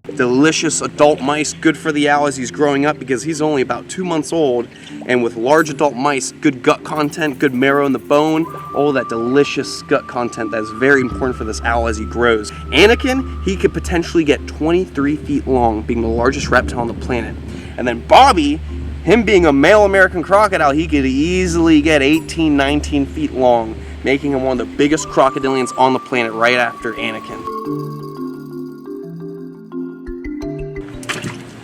Delicious adult mice, good for the owl as he's growing up because he's only about 2 months old. And with large adult mice, good gut content, good marrow in the bone, all that delicious gut content that is very important for this owl as he grows. Anakin, he could potentially get 23 feet long, being the largest reptile on the planet. And then Bobby, him being a male American crocodile, he could easily get 18, 19 feet long, making him one of the biggest crocodilians on the planet right after Anakin.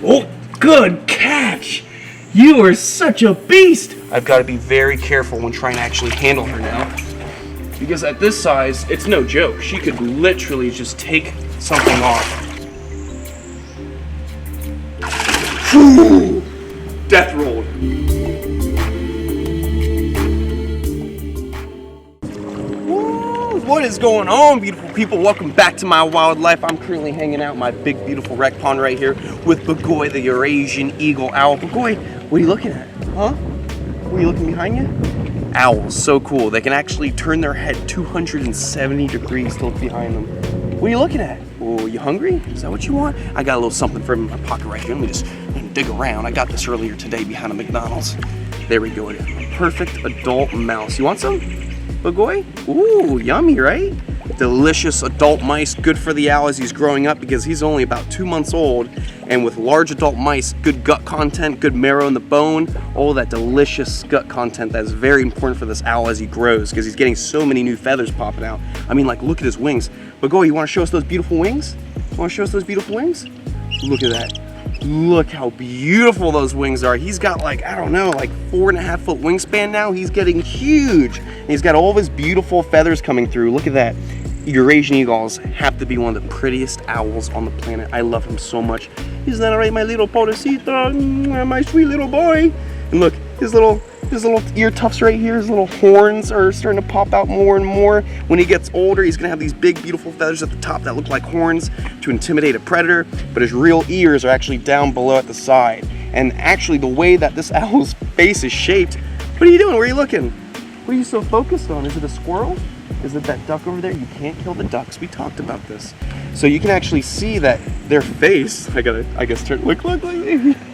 Oh, good catch! You are such a beast! I've got to be very careful when trying to actually handle her now, because at this size, it's no joke. She could literally just take something off. Whew. Death rolled. What is going on, beautiful people? Welcome back to my wildlife. I'm currently hanging out in my big, beautiful rec pond right here with Bagoy, the Eurasian eagle owl. Bagoy, what are you looking at? Huh? What are you looking behind you? Owls, so cool. They can actually turn their head 270 degrees to look behind them. What are you looking at? Oh, you hungry? Is that what you want? I got a little something from my pocket right here. Let me just dig around. I got this earlier today behind a McDonald's. There we go. A perfect adult mouse. You want some? Bagoy? Ooh, yummy, right? Delicious adult mice, good for the owl as he's growing up because he's only about 2 months old. And with large adult mice, good gut content, good marrow in the bone, all that delicious gut content that is very important for this owl as he grows because he's getting so many new feathers popping out. I mean, like, look at his wings. Bagoy, you want to show us those beautiful wings? You want to show us those beautiful wings? Look at that. Look how beautiful those wings are. He's got like, I don't know, like 4.5 foot wingspan now. He's getting huge. And he's got all of his beautiful feathers coming through. Look at that. Eurasian eagles have to be one of the prettiest owls on the planet. I love him so much. Isn't that right, my little pobrecito? My sweet little boy. And look, his little ear tufts right here, his little horns are starting to pop out more and more. When he gets older, he's gonna have these big, beautiful feathers at the top that look like horns to intimidate a predator, but his real ears are actually down below at the side. And actually, the way that this owl's face is shaped, what are you doing? Where are you looking? What are you so focused on? Is it a squirrel? Is it that duck over there? You can't kill the ducks. We talked about this. So you can actually see that their face, I guess turn, look.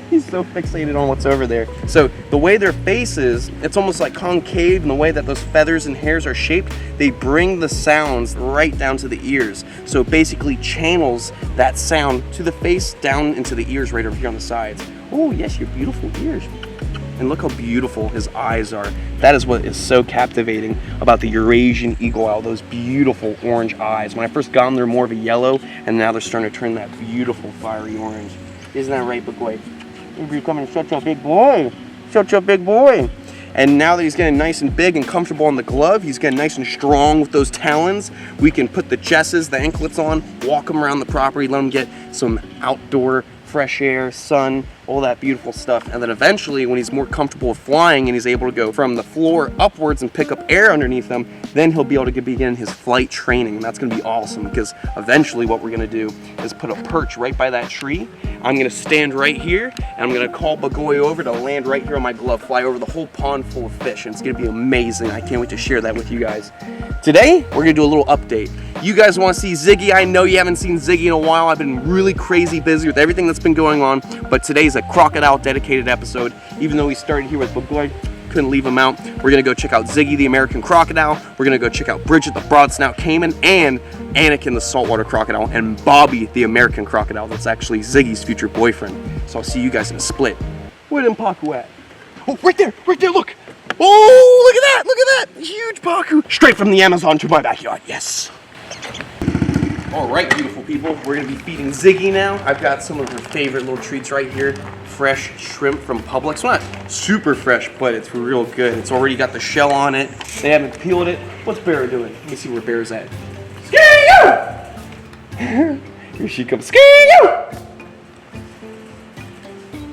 He's so fixated on what's over there. So the way their face is, it's almost like concave, and the way that those feathers and hairs are shaped, they bring the sounds right down to the ears. So it basically channels that sound to the face down into the ears right over here on the sides. Oh yes, your beautiful ears. And look how beautiful his eyes are. That is what is so captivating about the Eurasian eagle owl, those beautiful orange eyes. When I first got them, they're more of a yellow, and now they're starting to turn that beautiful fiery orange. Isn't that right, Bagoy? You're becoming such a big boy. Such a big boy. And now that he's getting nice and big and comfortable on the glove, he's getting nice and strong with those talons. We can put the jesses, the anklets on, walk him around the property, let him get some outdoor fresh air, sun, all that beautiful stuff. And then eventually, when he's more comfortable with flying and he's able to go from the floor upwards and pick up air underneath him, then he'll be able to begin his flight training. And that's gonna be awesome because eventually what we're gonna do is put a perch right by that tree. I'm gonna stand right here and I'm gonna call Bagoy over to land right here on my glove, fly over the whole pond full of fish, and it's gonna be amazing. I can't wait to share that with you guys. Today, we're gonna do a little update. You guys wanna see Ziggy? I know you haven't seen Ziggy in a while. I've been really crazy busy with everything that's been going on, but today's a crocodile dedicated episode. Even though we started here with Bagoy, couldn't leave him out. We're gonna go check out Ziggy the American crocodile. We're gonna go check out Bridget the broad-snouted caiman, and Anakin the saltwater crocodile, and Bobby the American crocodile. That's actually Ziggy's future boyfriend. So I'll see you guys in a split. Where did Paku at? Oh, right there, look. Oh, look at that, huge Paku. Straight from the Amazon to my backyard, yes. All right, beautiful people, we're gonna be feeding Ziggy now. I've got some of her favorite little treats right here. Fresh shrimp from Publix. Well, not super fresh, but it's real good. It's already got the shell on it. They haven't peeled it. What's Bear doing? Let me see where Bear's at. Scare! Here she comes. Scare!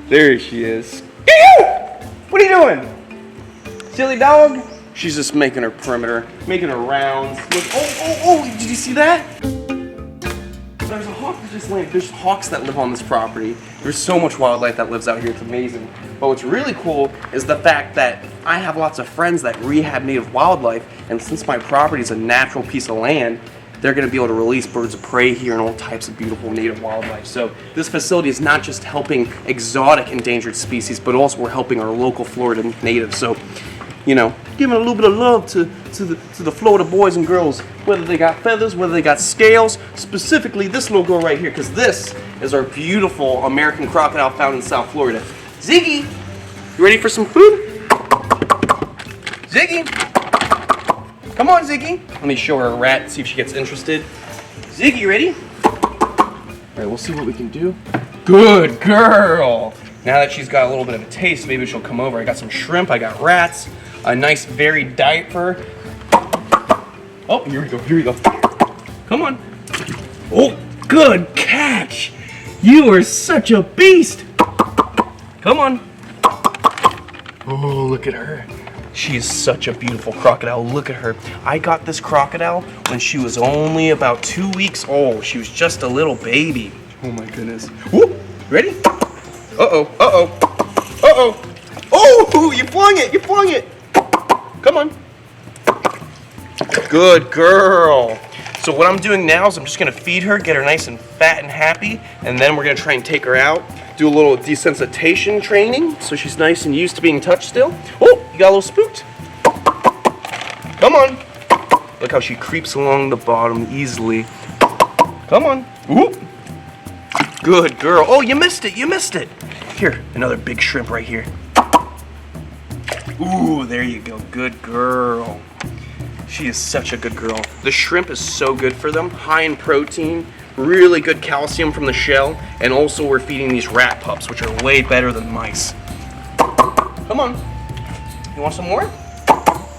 There she is. Scare! What are you doing? Silly dog? She's just making her perimeter, making her rounds. Look, oh, did you see that? There's a hawk that just landed. There's hawks that live on this property. There's so much wildlife that lives out here, it's amazing. But what's really cool is the fact that I have lots of friends that rehab native wildlife, and since my property is a natural piece of land, they're going to be able to release birds of prey here and all types of beautiful native wildlife. So this facility is not just helping exotic endangered species, but also we're helping our local Florida natives. So, you know, giving a little bit of love to the Florida boys and girls, whether they got feathers, whether they got scales, specifically this little girl right here, because this is our beautiful American crocodile found in South Florida. Ziggy, you ready for some food? Ziggy, come on, Ziggy. Let me show her a rat, see if she gets interested. Ziggy, you ready? All right, we'll see what we can do. Good girl. Now that she's got a little bit of a taste, maybe she'll come over. I got some shrimp, I got rats, a nice varied diet for her. Oh, here we go, here we go. Come on. Oh, good catch! You are such a beast! Come on. Oh, look at her. She is such a beautiful crocodile. Look at her. I got this crocodile when she was only about 2 weeks old. She was just a little baby. Oh my goodness. Whoop. Ready? Uh-oh, uh-oh, uh-oh. Oh, you flung it, you flung it. Come on. Good girl. So what I'm doing now is I'm just gonna feed her, get her nice and fat and happy, and then we're gonna try and take her out, do a little desensitization training so she's nice and used to being touched still. Oh, you got a little spooked. Come on. Look how she creeps along the bottom easily. Come on. Whoop. Good girl. Oh, you missed it, you missed it. Here, another big shrimp right here. Ooh, there you go. Good girl. She is such a good girl. The shrimp is so good for them. High in protein, really good calcium from the shell, and also we're feeding these rat pups, which are way better than mice. Come on. You want some more?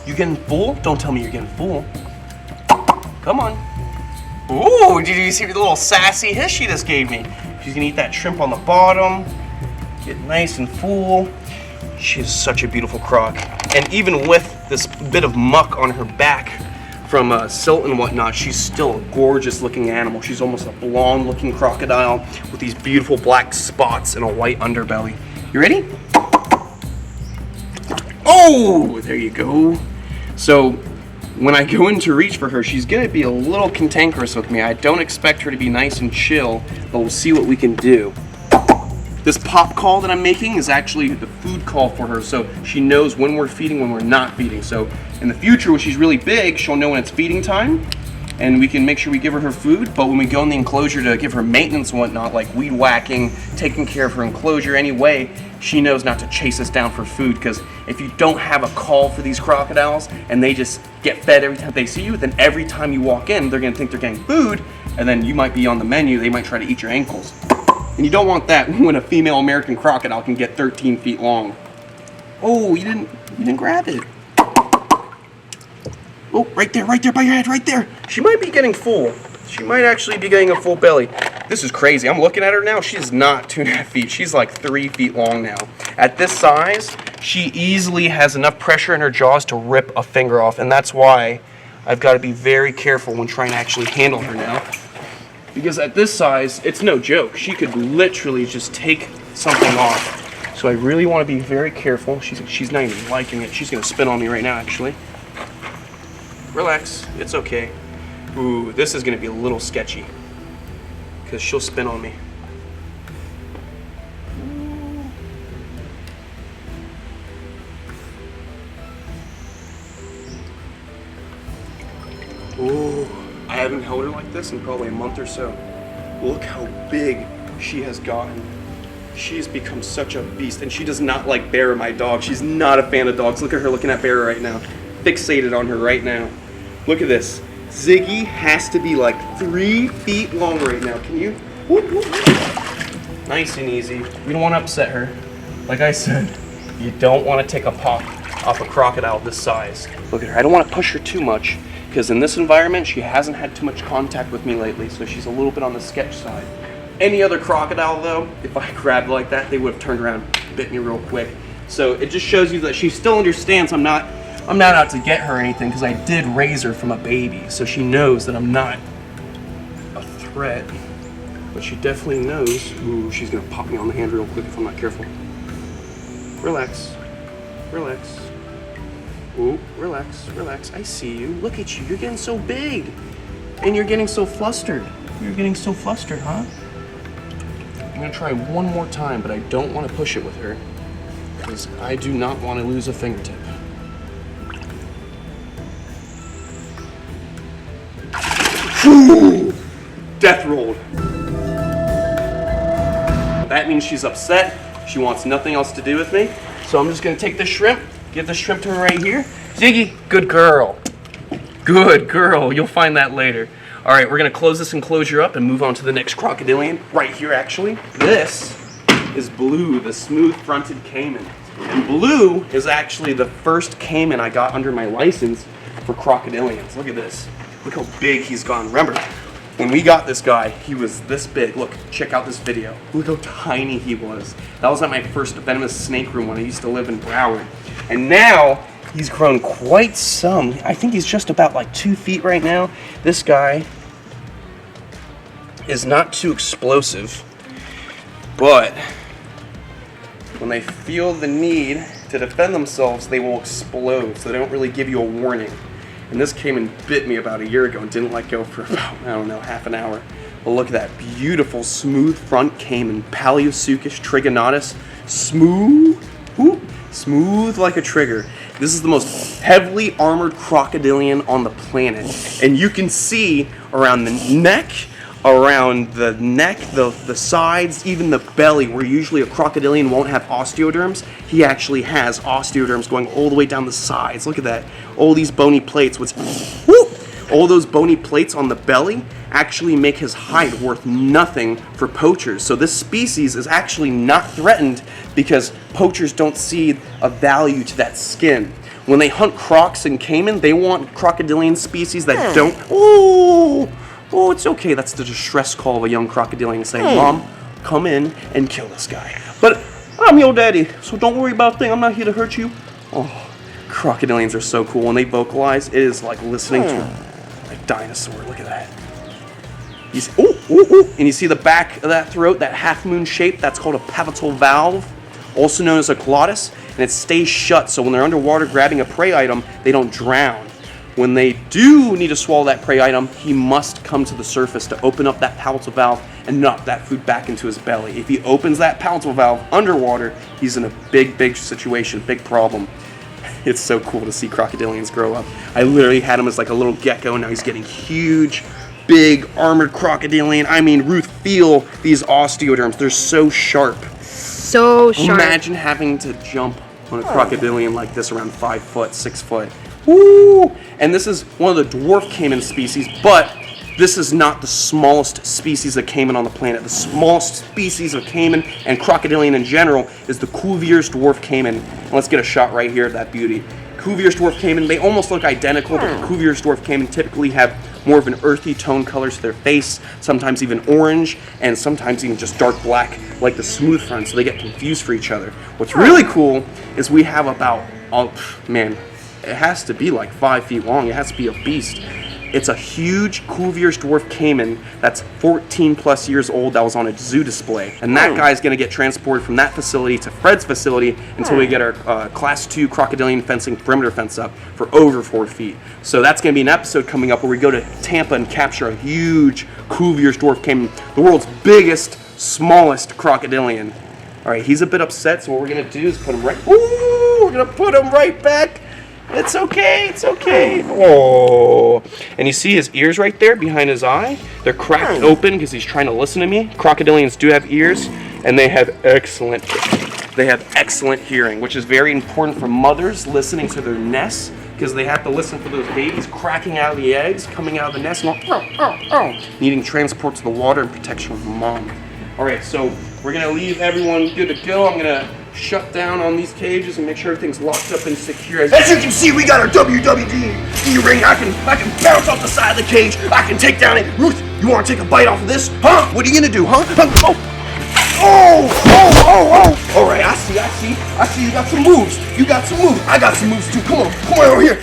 You getting full? Don't tell me you're getting full. Come on. Ooh, did you see the little sassy hiss she just gave me? She's gonna eat that shrimp on the bottom, get nice and full. She is such a beautiful croc. And even with this bit of muck on her back from silt and whatnot, she's still a gorgeous looking animal. She's almost a blonde looking crocodile with these beautiful black spots and a white underbelly. You ready? Oh, there you go. So when I go in to reach for her, she's gonna be a little cantankerous with me. I don't expect her to be nice and chill, but we'll see what we can do. This pop call that I'm making is actually the food call for her, so she knows when we're feeding, when we're not feeding. So in the future, when she's really big, she'll know when it's feeding time, and we can make sure we give her food. But when we go in the enclosure to give her maintenance and whatnot, like weed whacking, taking care of her enclosure anyway, she knows not to chase us down for food, because if you don't have a call for these crocodiles and they just get fed every time they see you, then every time you walk in, they're gonna think they're getting food, and then you might be on the menu, they might try to eat your ankles. And you don't want that when a female American crocodile can get 13 feet long. Oh, you didn't grab it. Oh, right there by your head, right there. She might be getting full. She might actually be getting a full belly. This is crazy. I'm looking at her now. She's not 2.5 feet. She's like 3 feet long now. At this size, she easily has enough pressure in her jaws to rip a finger off. And that's why I've got to be very careful when trying to actually handle her now. Because at this size, it's no joke. She could literally just take something off. So I really want to be very careful. She's not even liking it. She's going to spin on me right now, actually. Relax. It's okay. Ooh, this is going to be a little sketchy. Because she'll spin on me. Ooh. I haven't held her like this in probably a month or so. Look how big she has gotten. She has become such a beast, and she does not like Bear, my dog. She's not a fan of dogs. Look at her looking at Bear right now. Fixated on her right now. Look at this. Ziggy has to be like 3 feet long right now. Can you? Whoop, whoop, whoop. Nice and easy. We don't want to upset her. Like I said, you don't want to take a pop off a crocodile this size. Look at her. I don't want to push her too much, because in this environment, she hasn't had too much contact with me lately, so she's a little bit on the sketch side. Any other crocodile, though, if I grabbed like that, they would have turned around and bit me real quick. So it just shows you that she still understands I'm not out to get her or anything, because I did raise her from a baby, so she knows that I'm not a threat. But she definitely knows. Ooh, she's gonna pop me on the hand real quick if I'm not careful. Relax. Relax. Ooh, relax, relax. I see you. Look at you. You're getting so big. And you're getting so flustered. You're getting so flustered, huh? I'm gonna try one more time, but I don't want to push it with her because I do not want to lose a fingertip. Whew! Death rolled. That means she's upset. She wants nothing else to do with me. So I'm just gonna take this shrimp, give the shrimp to her right here. Ziggy, good girl. Good girl, you'll find that later. All right, we're gonna close this enclosure up and move on to the next crocodilian, right here actually. This is Blue, the smooth-fronted caiman. And Blue is actually the first caiman I got under my license for crocodilians. Look at this, look how big he's gone. Remember, when we got this guy, he was this big. Look, check out this video. Look how tiny he was. That was at my first venomous snake room when I used to live in Broward. And now, he's grown quite some. I think he's just about like 2 feet right now. This guy is not too explosive, but when they feel the need to defend themselves, they will explode. So they don't really give you a warning. And this came and bit me about a year ago and didn't let go for about, I don't know, half an hour. But look at that beautiful smooth front caiman, Paleosuchus trigonatus, smooth, whoop, smooth like a trigger. This is the most heavily armored crocodilian on the planet. And you can see around the neck, the sides, even the belly, where usually a crocodilian won't have osteoderms, he actually has osteoderms going all the way down the sides. Look at that. All these bony plates. All those bony plates on the belly actually make his hide worth nothing for poachers. So this species is actually not threatened because poachers don't see a value to that skin. When they hunt crocs and caiman, they want crocodilian species that don't... Oh, it's okay. That's the distress call of a young crocodilian saying, Mom, come in and kill this guy. But I'm your daddy, so don't worry about a thing. I'm not here to hurt you. Oh, crocodilians are so cool. When they vocalize, it is like listening to a dinosaur. Look at that. You see, and you see the back of that throat, that half moon shape, that's called a palatal valve, also known as a glottis, and it stays shut, so when they're underwater grabbing a prey item, they don't drown. When they do need to swallow that prey item, he must come to the surface to open up that palatal valve and knock that food back into his belly. If he opens that palatal valve underwater, he's in a big situation, big problem. It's so cool to see crocodilians grow up. I literally had him as like a little gecko, and now he's getting huge, big, armored crocodilian. I mean, Ruth, feel these osteoderms. They're so sharp. So sharp. Imagine having to jump on a crocodilian like this around 5 foot, 6 foot. Woo! And this is one of the dwarf caiman species, but this is not the smallest species of caiman on the planet. The smallest species of caiman and crocodilian in general is the Cuvier's dwarf caiman. And let's get a shot right here of that beauty. Cuvier's dwarf caiman, they almost look identical, but the Cuvier's dwarf caiman typically have more of an earthy tone color to their face, sometimes even orange, and sometimes even just dark black, like the smooth front, so they get confused for each other. What's really cool is we have about, it has to be like 5 feet long. It has to be a beast. It's a huge Cuvier's dwarf caiman that's 14 plus years old that was on a zoo display. And that guy's gonna get transported from that facility to Fred's facility until we get our class 2 crocodilian fencing perimeter fence up for over 4 feet. So that's gonna be an episode coming up where we go to Tampa and capture a huge Cuvier's dwarf caiman, the world's biggest, smallest crocodilian. All right, he's a bit upset, so what we're gonna do is put him right, we're gonna put him right back. It's okay, it's okay. Oh, and you see his ears right there behind his eye? They're cracked open because he's trying to listen to me. Crocodilians do have ears, and they have excellent hearing, which is very important for mothers listening to their nests, because they have to listen for those babies cracking out of the eggs, coming out of the nest, and needing transport to the water and protection from mom. All right, so we're gonna leave everyone good to go. I'm gonna shut down on these cages and make sure everything's locked up and secure. As you can see, we got our WWD ring. I can bounce off the side of the cage. I can take down it. Ruth, you want to take a bite off of this? Huh? What are you gonna do? Huh? Oh! All right, I see. You got some moves. I got some moves too. Come on over here.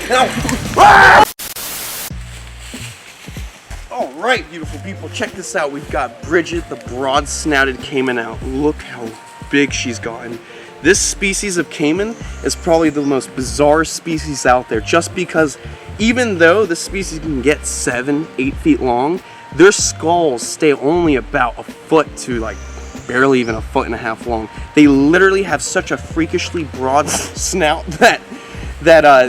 All right, beautiful people, check this out. We've got Bridget, the broad-snouted caiman out. Look how big she's gotten. This species of caiman is probably the most bizarre species out there just because even though the species can get 7-8 feet long, their skulls stay only about a foot to like barely even a foot and a half long. They literally have such a freakishly broad snout that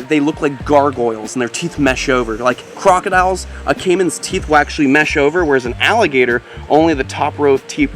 they look like gargoyles and their teeth mesh over. Like crocodiles, a caiman's teeth will actually mesh over, whereas an alligator, only the top row of teeth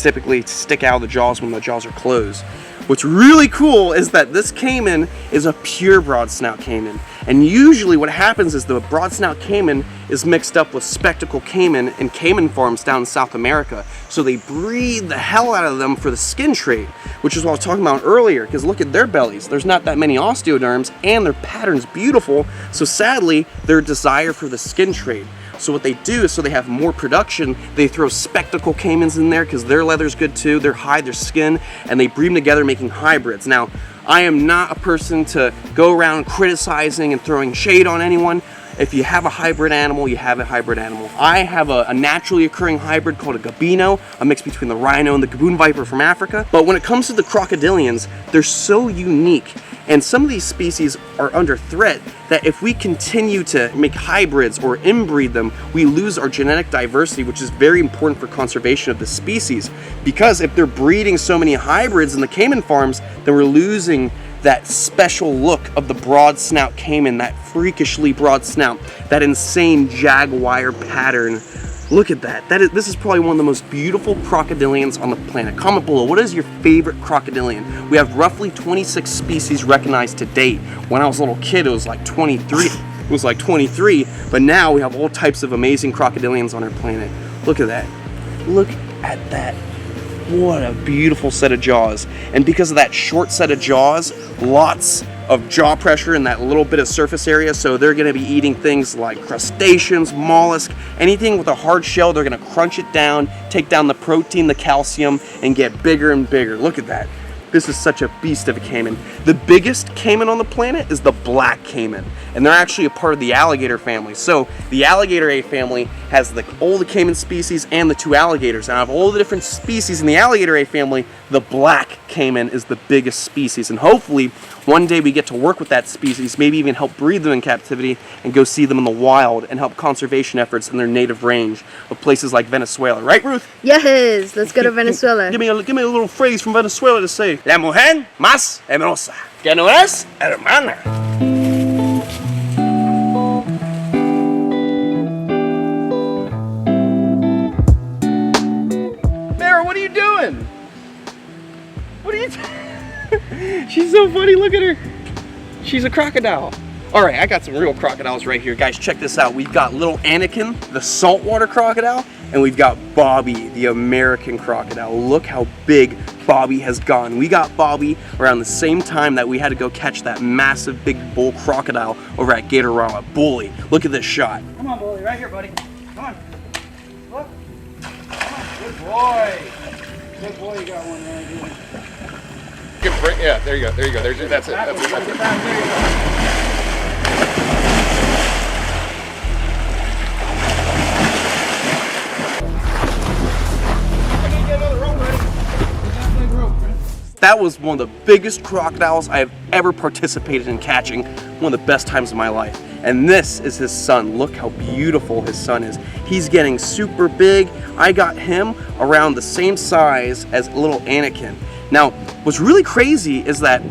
typically stick out of the jaws when the jaws are closed. What's really cool is that this caiman is a pure broad snout caiman. And usually what happens is the broad snout caiman is mixed up with spectacle caiman in caiman farms down in South America. So they breed the hell out of them for the skin trade, which is what I was talking about earlier, because look at their bellies. There's not that many osteoderms and their pattern's beautiful. So sadly, their desire for the skin trade. So what they do is, so they have more production, they throw spectacle caimans in there because their leather's good too, their hide, their skin, and they breed them together making hybrids. Now, I am not a person to go around criticizing and throwing shade on anyone. If you have a hybrid animal, you have a hybrid animal. I have a naturally occurring hybrid called a gabino, a mix between the rhino and the gaboon viper from Africa. But when it comes to the crocodilians, they're so unique. And some of these species are under threat that if we continue to make hybrids or inbreed them, we lose our genetic diversity, which is very important for conservation of the species. Because if they're breeding so many hybrids in the caiman farms, then we're losing that special look of the broad snout caiman, that freakishly broad snout, that insane jaguar pattern. Look at that. This is probably one of the most beautiful crocodilians on the planet. Comment below, what is your favorite crocodilian? We have roughly 26 species recognized to date. When I was a little kid, it was like 23. It was like 23, but now we have all types of amazing crocodilians on our planet. Look at that. Look at that. What a beautiful set of jaws. And because of that short set of jaws, lots of jaw pressure in that little bit of surface area, so they're gonna be eating things like crustaceans, mollusks, anything with a hard shell. They're gonna crunch it down, take down the protein, the calcium, and get bigger and bigger. Look at that. This is such a beast of a caiman. The biggest caiman on the planet is the black caiman, and they're actually a part of the alligator family. So the alligator A family has all the caiman species and the 2 alligators. And out of all the different species in the alligator A family, the black caiman is the biggest species. And hopefully one day we get to work with that species, maybe even help breed them in captivity and go see them in the wild and help conservation efforts in their native range of places like Venezuela. Right, Ruth? Yes, let's go to Venezuela. Give me a little phrase from Venezuela to say. La mujer más hermosa, que no es hermana. Mara, what are you doing? What are you doing? She's so funny, look at her. She's a crocodile. All right, I got some real crocodiles right here. Guys, check this out. We've got little Anakin, the saltwater crocodile, and we've got Bobby, the American crocodile. Look how big Bobby has gone. We got Bobby around the same time that we had to go catch that massive big bull crocodile over at Gatorama. Bully, look at this shot. Come on, Bully, right here, buddy. Come on. Look. Come on. Good boy. Good boy, you got one right here. Yeah, there you go. There you go. That's it. That's it. Get back. There you go. That was one of the biggest crocodiles I have ever participated in catching. One of the best times of my life. And this is his son. Look how beautiful his son is. He's getting super big. I got him around the same size as little Anakin. Now, what's really crazy is that,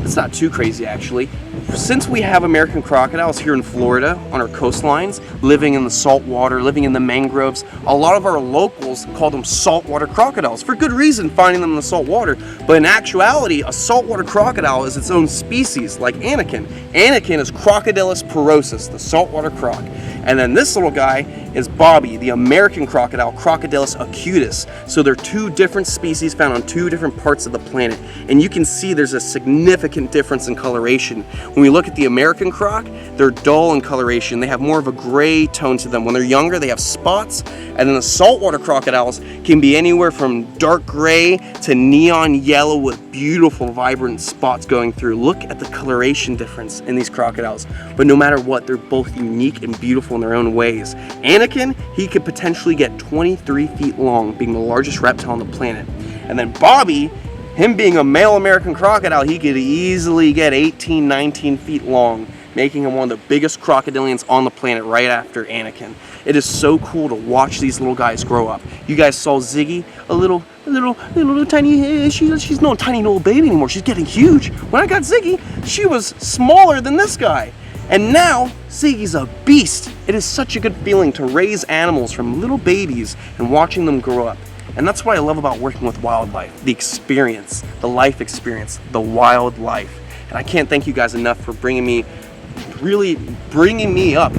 it's not too crazy actually, since we have American crocodiles here in Florida on our coastlines, living in the salt water, living in the mangroves, a lot of our locals call them saltwater crocodiles for good reason, finding them in the salt water. But in actuality, a saltwater crocodile is its own species, like Anakin. Anakin is Crocodilus porosus, the saltwater croc. And then this little guy is Bobby, the American crocodile, Crocodilus acutus. So they're 2 different species found on 2 different parts of the planet. And you can see there's a significant difference in coloration. When we look at the American croc, they're dull in coloration. They have more of a gray tone to them. When they're younger, they have spots. And then the saltwater crocodiles can be anywhere from dark gray to neon yellow with beautiful, vibrant spots going through. Look at the coloration difference in these crocodiles. But no matter what, they're both unique and beautiful in their own ways. Anakin, he could potentially get 23 feet long, being the largest reptile on the planet. And then Bobby, him being a male American crocodile, he could easily get 18, 19 feet long. making him one of the biggest crocodilians on the planet right after Anakin. It is so cool to watch these little guys grow up. You guys saw Ziggy, a little tiny, she's no tiny little baby anymore. She's getting huge. When I got Ziggy, she was smaller than this guy. And now, Ziggy's a beast. It is such a good feeling to raise animals from little babies and watching them grow up. And that's what I love about working with wildlife, the experience, the life experience, the wildlife. And I can't thank you guys enough for really bringing me up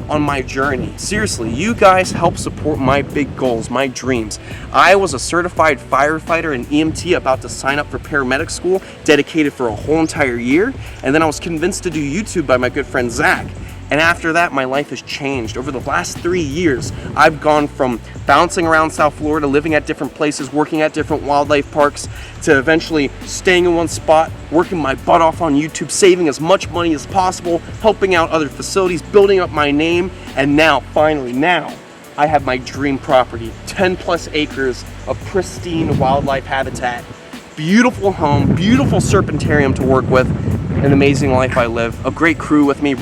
on my journey. Seriously, you guys help support my big goals, my dreams. I was a certified firefighter and EMT about to sign up for paramedic school, dedicated for a whole entire year, and then I was convinced to do YouTube by my good friend Zach. And after that, my life has changed. Over the last 3 years, I've gone from bouncing around South Florida, living at different places, working at different wildlife parks, to eventually staying in one spot, working my butt off on YouTube, saving as much money as possible, helping out other facilities, building up my name, and now, finally, I have my dream property, 10 plus acres of pristine wildlife habitat, beautiful home, beautiful serpentarium to work with, an amazing life I live, a great crew with me,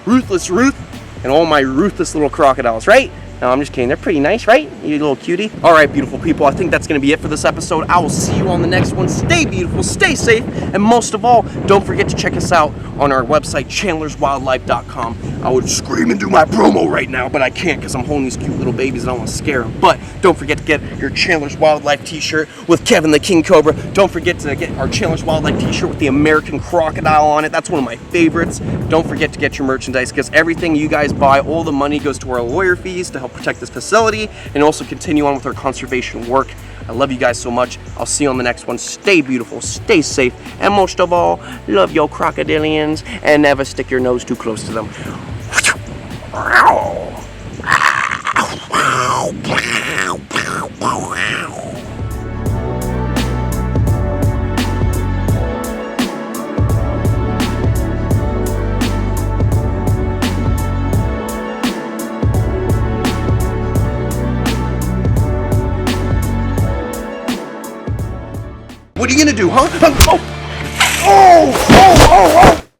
Ruthless Ruth, and all my ruthless little crocodiles, right? No, I'm just kidding. They're pretty nice, right? You little cutie. All right, beautiful people. I think that's going to be it for this episode. I will see you on the next one. Stay beautiful, stay safe, and most of all, don't forget to check us out on our website, CHANDLER'sWildlife.com. I would scream and do my promo right now, but I can't because I'm holding these cute little babies and I don't want to scare them. But don't forget to get your Chandler's Wildlife t-shirt with Kevin the King Cobra. Don't forget to get our Chandler's Wildlife t-shirt with the American Crocodile on it. That's one of my favorites. Don't forget to get your merchandise because everything you guys buy, all the money goes to our lawyer fees to help protect this facility and also continue on with our conservation work. I love you guys so much. I'll see you on the next one. Stay beautiful, stay safe, and most of all, love your crocodilians and never stick your nose too close to them. What are you gonna do, huh? Oh!